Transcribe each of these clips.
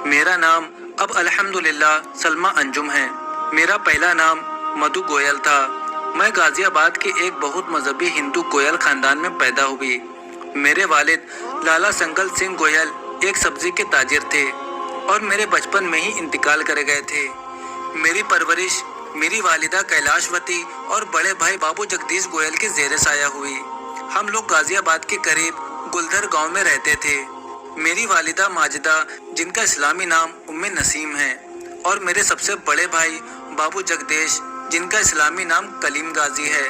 मेरा नाम अब अल्हम्दुलिल्लाह सलमा अंजुम है। मेरा पहला नाम मधु गोयल था। मैं गाजियाबाद के एक बहुत मजहबी हिंदू गोयल खानदान में पैदा हुई। मेरे वालिद लाला संगल सिंह गोयल एक सब्जी के ताजिर थे और मेरे बचपन में ही इंतकाल कर गए थे। मेरी परवरिश मेरी वालिदा कैलाशवती और बड़े भाई बाबू जगदीश गोयल के ज़ेरे साया हुई। हम लोग गाजियाबाद के करीब गुलधर गांव में रहते थे। मेरी वालिदा माजिदा, जिनका इस्लामी नाम उम्मे नसीम है, और मेरे सबसे बड़े भाई बाबू जगदीश, जिनका इस्लामी नाम कलीम गाजी है,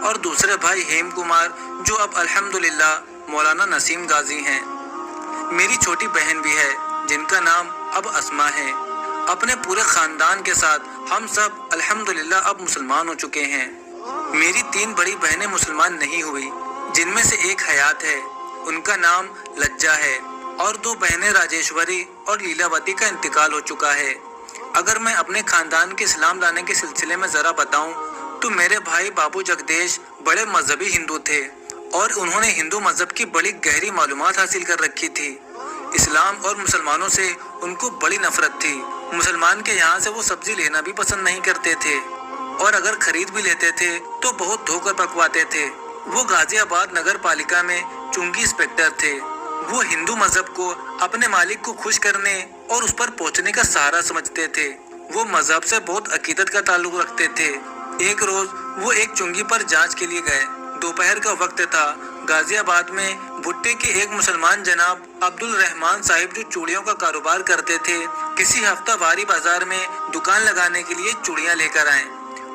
और दूसरे भाई हेम कुमार, जो अब अल्हम्दुलिल्लाह मौलाना नसीम गाजी हैं। मेरी छोटी बहन भी है, जिनका नाम अब अस्मा है। अपने पूरे खानदान के साथ हम सब अल्हम्दुलिल्लाह अब मुसलमान हो चुके हैं। मेरी 3 बड़ी बहनें मुसलमान नहीं हुई, जिनमें से एक हयात है, उनका नाम लज्जा है, और 2 बहनें राजेश्वरी और लीलावती का इंतकाल हो चुका है। अगर मैं अपने खानदान के इस्लाम लाने के सिलसिले में ज़रा बताऊं, तो मेरे भाई बाबू जगदीश बड़े मजहबी हिंदू थे और उन्होंने हिंदू मजहब की बड़ी गहरी मालूमात हासिल कर रखी थी। इस्लाम और मुसलमानों से उनको बड़ी नफरत थी। मुसलमान के यहाँ से वो सब्जी लेना भी पसंद नहीं करते थे, और अगर खरीद भी लेते थे तो बहुत धोकर पकवाते थे। वो गाजियाबाद नगर पालिका में चुंगी इंस्पेक्टर थे। वो हिंदू मजहब को अपने मालिक को खुश करने और उस पर पहुंचने का सहारा समझते थे। वो मजहब से बहुत अकीदत का ताल्लुक रखते थे। एक रोज वो एक चुंगी पर जांच के लिए गए। दोपहर का वक्त था। गाजियाबाद में भुट्टे के एक मुसलमान जनाब अब्दुल रहमान साहिब, जो चूड़ियों का कारोबार करते थे, किसी हफ्तावारी बाजार में दुकान लगाने के लिए चूड़ियां लेकर आए,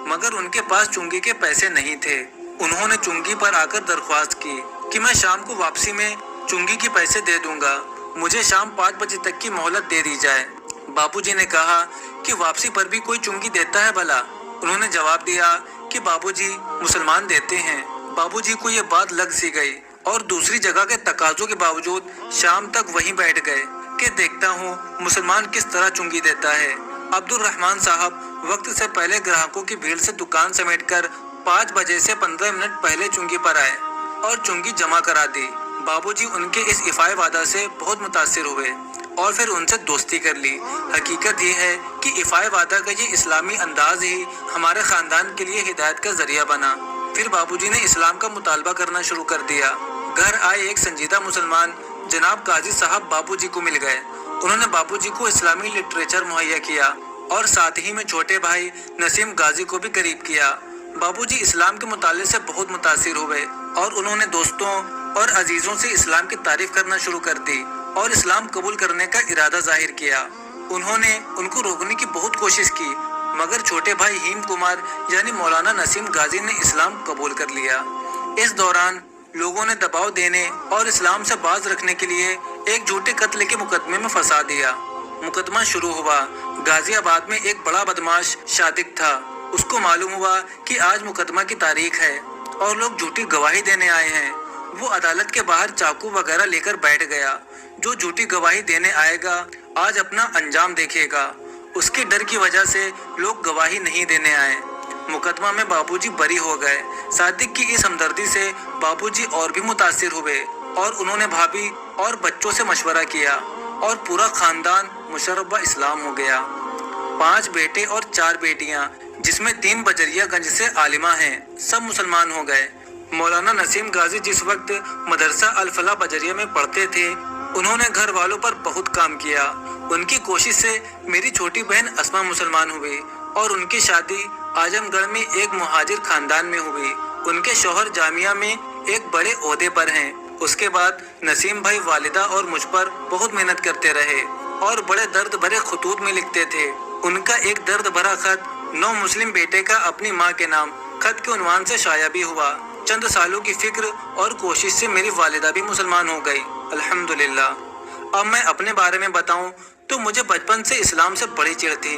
मगर उनके पास चुंगी के पैसे नहीं थे। उन्होंने चुंगी पर आकर दरख्वास्त की कि मैं शाम को वापसी में चुंगी के पैसे दे दूंगा, मुझे शाम 5 बजे तक की मोहलत दे दी जाए। बाबूजी ने कहा कि वापसी पर भी कोई चुंगी देता है भला? उन्होंने जवाब दिया कि बाबूजी, मुसलमान देते हैं। बाबूजी को ये बात लग सी गई और दूसरी जगह के तकाजों के बावजूद शाम तक वहीं बैठ गए कि देखता हूँ मुसलमान किस तरह चुंगी देता है। अब्दुल रहमान साहब वक्त से पहले ग्राहकों की भीड़ से दुकान समेटकर 5 बजे से 15 मिनट पहले चुंगी पर आए और चुंगी जमा करा दी। बाबूजी उनके इस इफ़ाए वादा से बहुत मुतासिर हुए और फिर उनसे दोस्ती कर ली। हकीकत ये है कि इफ़ाए वादा का ये इस्लामी अंदाज ही हमारे ख़ानदान के लिए हिदायत का ज़रिया बना। फिर बाबूजी ने इस्लाम का मुतालबा करना शुरू कर दिया। घर आए एक संजीदा मुसलमान जनाब काजी साहब बाबूजी को मिल गए। उन्होंने बाबूजी को इस्लामी लिटरेचर मुहैया किया और साथ ही में छोटे भाई नसीम गाजी को भी करीब किया। बाबूजी इस्लाम के मुताले से बहुत मुतासिर हुए और उन्होंने दोस्तों और अजीज़ों से इस्लाम की तारीफ करना शुरू कर दी और इस्लाम कबूल करने का इरादा जाहिर किया। उन्होंने उनको रोकने की बहुत कोशिश की, मगर छोटे भाई हेम कुमार यानी मौलाना नसीम गाजी ने इस्लाम कबूल कर लिया। इस दौरान लोगों ने दबाव देने और इस्लाम से बाज रखने के लिए एक झूठे कत्ल के मुकदमे में फंसा दिया। मुकदमा शुरू हुआ। गाजियाबाद में एक बड़ा बदमाश शादिक था। उसको मालूम हुआ कि आज मुकदमा की तारीख है और लोग झूठी गवाही देने आए हैं। वो अदालत के बाहर चाकू वगैरह लेकर बैठ गया। जो झूठी गवाही देने आएगा आज अपना अंजाम देखेगा। उसके डर की वजह से लोग गवाही नहीं देने आए। मुकदमा में बाबूजी बरी हो गए। सादिक की इस हमदर्दी से बाबूजी और भी मुतासिर हुए और उन्होंने भाभी और बच्चों से मशवरा किया और पूरा खानदान मुशर्रफ इस्लाम हो गया। 5 बेटे और 4 बेटियां, जिसमें 3 बजरियागंज से आलिमा हैं, सब मुसलमान हो गए। मौलाना नसीम गाजी जिस वक्त मदरसा अल फलाह बजरिया में पढ़ते थे, उन्होंने घर वालों पर बहुत काम किया। उनकी कोशिश से मेरी छोटी बहन अस्मा मुसलमान हुई और उनकी शादी आजमगढ़ में एक मुहाजिर खानदान में हुई। उनके शौहर जामिया में एक बड़े ओहदे पर हैं। उसके बाद नसीम भाई वालिदा और मुझ पर बहुत मेहनत करते रहे और बड़े दर्द भरे खतूत में लिखते थे। उनका एक दर्द भरा खत 9 मुस्लिम बेटे का अपनी माँ के नाम खत के उन्वान से शाया भी हुआ। चंद सालों की फिक्र और कोशिश से मेरी वालिदा भी मुसलमान हो गई, अल्हम्दुलिल्लाह। अब मैं अपने बारे में बताऊं तो मुझे बचपन से इस्लाम से बड़ी चिढ़ थी।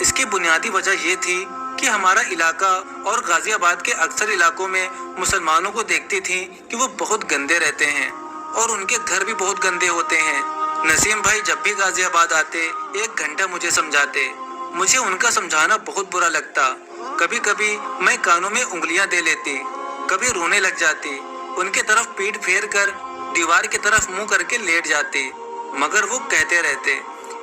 इसकी बुनियादी वजह ये थी कि हमारा इलाका और गाजियाबाद के अक्सर इलाकों में मुसलमानों को देखती थी कि वो बहुत गंदे रहते हैं और उनके घर भी बहुत गंदे होते हैं। नसीम भाई जब भी गाजियाबाद आते 1 घंटा मुझे समझाते। मुझे उनका समझाना बहुत बुरा लगता। कभी कभी मैं कानों में उंगलियां दे लेती, कभी रोने लग जाती। उनके तरफ पीठ फेर कर दीवार की तरफ मुंह करके लेट जाती, मगर वो कहते रहते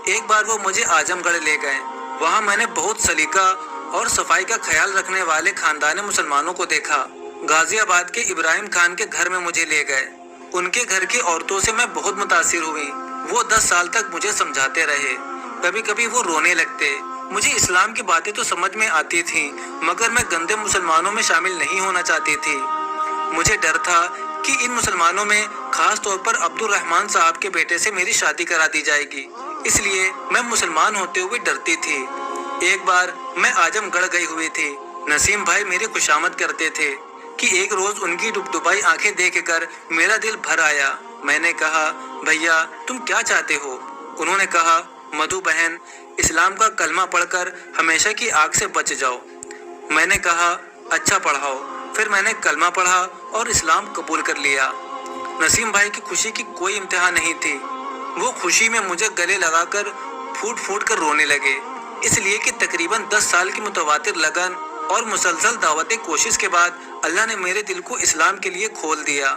ایک بار وہ مجھے اعظم گڑھ لے گئے. وہاں میں نے بہت سلیقہ اور صفائی کا خیال رکھنے والے خاندان مسلمانوں کو دیکھا. غازی آباد کے ابراہیم خان کے گھر میں مجھے لے گئے. ان کے گھر کی عورتوں سے میں بہت متاثر ہوئی. وہ 10 سال تک مجھے سمجھاتے رہے. کبھی کبھی وہ رونے لگتے. مجھے اسلام کی باتیں تو سمجھ میں آتی تھیں مگر میں گندے مسلمانوں میں شامل نہیں ہونا چاہتی تھی. مجھے ڈر تھا کہ ان مسلمانوں میں خاص طور پر عبد الرحمان صاحب کے بیٹے سے میری شادی کرا دی جائے گی. اس لیے میں مسلمان ہوتے ہوئے ڈرتی تھی. ایک بار میں اعظم گڑھ گئی ہوئی تھی. نسیم بھائی میری خوشامد کرتے تھے کہ ایک روز ان کی ڈبڈبائی آنکھیں دیکھ کر میرا دل بھر آیا. میں نے کہا بھیا تم کیا چاہتے ہو؟ انہوں نے کہا مدھو بہن اسلام کا کلمہ پڑھ کر ہمیشہ کی آگ سے بچ جاؤ. میں نے کہا اچھا پڑھاؤ. پھر میں نے کلمہ پڑھا اور اسلام قبول کر لیا. نسیم بھائی کی خوشی کی کوئی انتہا نہیں تھی. وہ خوشی میں مجھے گلے لگا کر پھوٹ پھوٹ کر رونے لگے. اس لیے کہ تقریباً 10 سال کی متواتر لگن اور مسلسل دعوت کوشش کے بعد اللہ نے میرے دل کو اسلام کے لیے کھول دیا.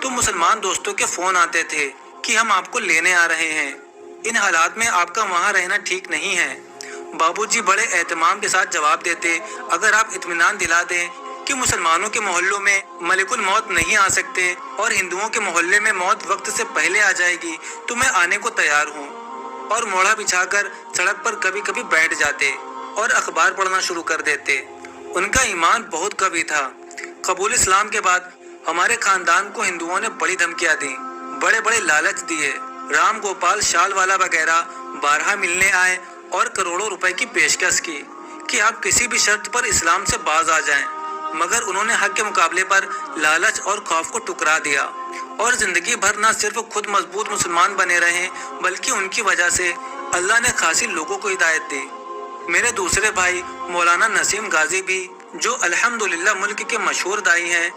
تو مسلمان دوستوں کے فون آتے تھے کہ ہم آپ کو لینے آ رہے ہیں. ان حالات میں آپ کا وہاں رہنا ٹھیک نہیں ہے. بابو جی بڑے اہتمام کے ساتھ جواب دیتے اگر آپ اطمینان دلا دیں کہ مسلمانوں کے محلوں میں ملک الموت نہیں آ سکتے اور ہندوؤں کے محلے میں موت وقت سے پہلے آ جائے گی تو میں آنے کو تیار ہوں. اور موڑا بچھا کر سڑک پر کبھی کبھی بیٹھ جاتے اور اخبار پڑھنا شروع کر دیتے. ان کا ایمان بہت قوی تھا. قبول اسلام کے بعد ہمارے خاندان کو ہندوؤں نے بڑی دھمکیاں دیں, بڑے بڑے لالچ دیے. رام گوپال شال والا وغیرہ بارہا ملنے آئے اور کروڑوں روپے کی پیشکش کی کہ آپ کسی بھی شرط پر اسلام سے باز آ جائیں. مگر انہوں نے حق کے مقابلے پر لالچ اور خوف کو ٹکرا دیا اور زندگی بھر نہ صرف خود مضبوط مسلمان بنے رہے بلکہ ان کی وجہ سے اللہ نے خاصی لوگوں کو ہدایت دی. میرے دوسرے بھائی مولانا نسیم غازی بھی جو الحمدللہ ملک کے مشہور دائی ہیں,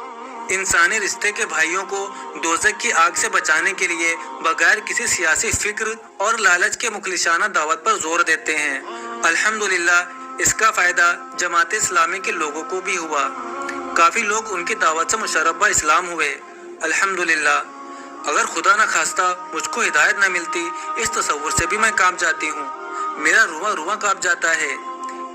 انسانی رشتے کے بھائیوں کو دوزخ کی آگ سے بچانے کے لیے بغیر کسی سیاسی فکر اور لالچ کے مخلصانہ دعوت پر زور دیتے ہیں. الحمدللہ اس کا فائدہ جماعت اسلامی کے لوگوں کو بھی ہوا. کافی لوگ ان کی دعوت سے مشرف اسلام ہوئے. الحمدللہ اگر خدا نہ خواستہ مجھ کو ہدایت نہ ملتی اس تصور سے بھی میں کانپ جاتی ہوں. میرا رواں رواں کانپ جاتا ہے.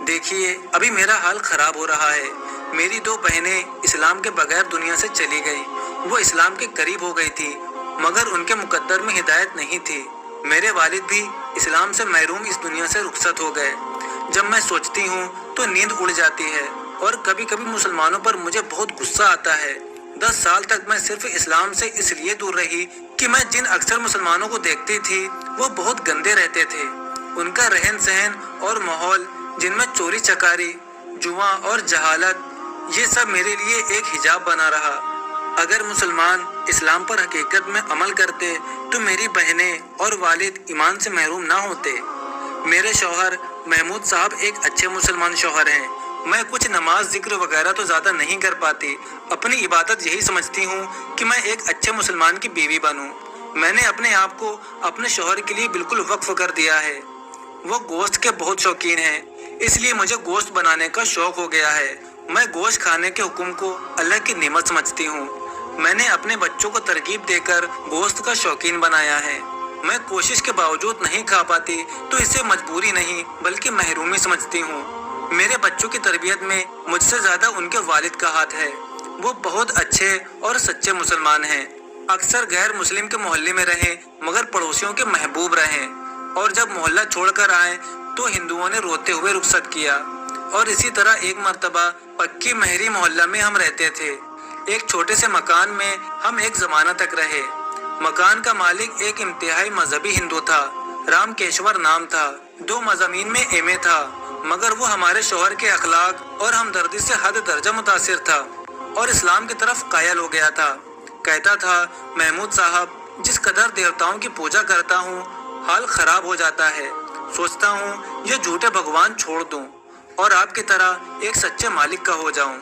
دیکھیے ابھی میرا حال خراب ہو رہا ہے. میری 2 بہنیں اسلام کے بغیر دنیا سے چلی گئی. وہ اسلام کے قریب ہو گئی تھی مگر ان کے مقدر میں ہدایت نہیں تھی. میرے والد بھی اسلام سے محروم اس دنیا سے رخصت ہو گئے. جب میں سوچتی ہوں تو نیند اڑ جاتی ہے اور کبھی کبھی مسلمانوں پر مجھے بہت غصہ آتا ہے. 10 سال تک میں صرف اسلام سے اس لیے دور رہی کہ میں جن اکثر مسلمانوں کو دیکھتی تھی وہ بہت گندے رہتے تھے. ان کا رہن سہن اور ماحول جن میں چوری چکاری, جوا اور جہالت, ये सब मेरे लिए एक हिजाब बना रहा। अगर मुसलमान इस्लाम पर हकीकत में अमल करते तो मेरी बहनें और वालिद ईमान से महरूम ना होते। मेरे शौहर महमूद साहब एक अच्छे मुसलमान शौहर हैं। मैं कुछ नमाज जिक्र वगैरह तो ज़्यादा नहीं कर पाती। अपनी इबादत यही समझती हूँ कि मैं एक अच्छे मुसलमान की बीवी बनूँ। मैंने अपने आप को अपने शौहर के लिए बिल्कुल वक्फ कर दिया है। वो गोश्त के बहुत शौकीन हैं, इसलिए मुझे गोश्त बनाने का शौक हो गया है। मैं गोश्त खाने के हुक्म को अल्लाह की नेमत समझती हूँ। मैंने अपने बच्चों को तरगीब देकर गोश्त का शौकीन बनाया है। मैं कोशिश के बावजूद नहीं खा पाती तो इसे मजबूरी नहीं बल्कि महरूमी समझती हूँ। मेरे बच्चों की तरबियत में मुझसे ज़्यादा उनके वालिद का हाथ है। वो बहुत अच्छे और सच्चे मुसलमान हैं। अक्सर गैर मुस्लिम के मोहल्ले में रहें मगर पड़ोसियों के महबूब रहें, और जब मोहल्ला छोड़कर आए तो हिंदुओं ने रोते हुए रुखसत किया। और इसी तरह एक मर्तबा पक्की महरी मोहल्ला में हम रहते थे। एक छोटे से मकान में हम एक ज़माना तक रहे। मकान का मालिक एक इंतहाई मजहबी हिंदू था। रामकेश्वर नाम था। 2 मज़ामीन में एमए था, मगर वो हमारे शौहर के अखलाक और हमदर्दी से हद दर्जा मुतासिर था और इस्लाम की तरफ कायल हो गया था। कहता था, महमूद साहब, जिस कदर देवताओं की पूजा करता हूँ हाल खराब हो जाता है। सोचता हूँ ये झूठे भगवान छोड़ दूँ और आपकी तरह एक सच्चे मालिक का हो जाऊँ।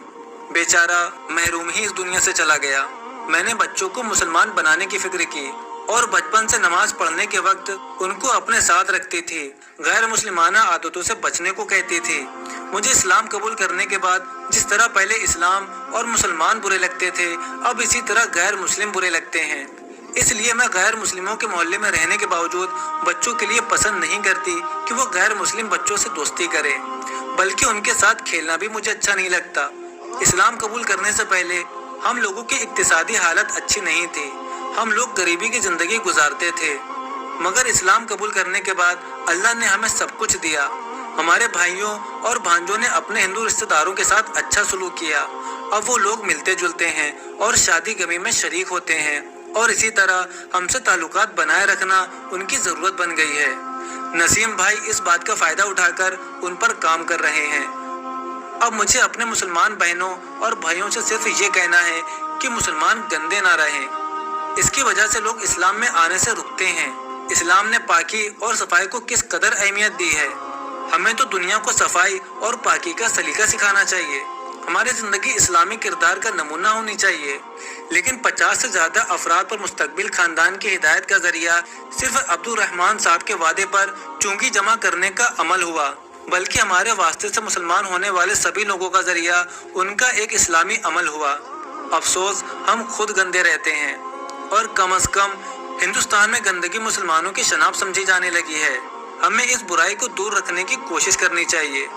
बेचारा महरूम ही इस दुनिया से चला गया। मैंने बच्चों को मुसलमान बनाने की फिक्र की और बचपन से नमाज पढ़ने के वक्त उनको अपने साथ रखती थी। गैर मुस्लिमाना आदतों से बचने को कहती थी। मुझे इस्लाम कबूल करने के बाद जिस तरह पहले इस्लाम और मुसलमान बुरे लगते थे, अब इसी तरह गैर मुस्लिम बुरे लगते हैं। इसलिए मैं गैर मुस्लिमों के मोहल्ले में रहने के बावजूद बच्चों के लिए पसंद नहीं करती कि वो गैर मुस्लिम बच्चों से दोस्ती करें, बल्कि उनके साथ खेलना भी मुझे अच्छा नहीं लगता। इस्लाम कबूल करने से पहले हम लोगों की इक्तिसादी हालत अच्छी नहीं थी। हम लोग गरीबी की ज़िंदगी गुजारते थे, मगर इस्लाम कबूल करने के बाद अल्लाह ने हमें सब कुछ दिया। हमारे भाइयों और भांजों ने अपने हिंदू रिश्तेदारों के साथ अच्छा सलूक किया। अब वो लोग मिलते जुलते हैं और शादी गमी में शरीक होते हैं, और इसी तरह हमसे ताल्लुकात बनाए रखना उनकी ज़रूरत बन गई है। नसीम भाई इस बात का फ़ायदा उठाकर उन पर काम कर रहे हैं। अब मुझे अपने मुसलमान बहनों और भाइयों से सिर्फ ये कहना है कि मुसलमान गंदे ना रहें। इसकी वजह से लोग इस्लाम में आने से रुकते हैं। इस्लाम ने पाकी और सफाई को किस कदर अहमियत दी है। हमें तो दुनिया को सफाई और पाकी का सलीका सिखाना चाहिए। हमारी ज़िंदगी इस्लामी किरदार का नमूना होनी चाहिए। लेकिन 50 से ज़्यादा अफराद पर मुस्तकबिल ख़ानदान की हिदायत का ज़रिया सिर्फ अब्दुल रहमान साहब के वादे पर चुंगी जमा करने का अमल हुआ, बल्कि हमारे वास्ते से मुसलमान होने वाले सभी लोगों का ज़रिया उनका एक इस्लामी अमल हुआ। अफसोस हम खुद गंदे रहते हैं, और कम अज़ कम हिंदुस्तान में गंदगी मुसलमानों की शनाख्त समझी जाने लगी है। हमें इस बुराई को दूर रखने की कोशिश करनी चाहिए।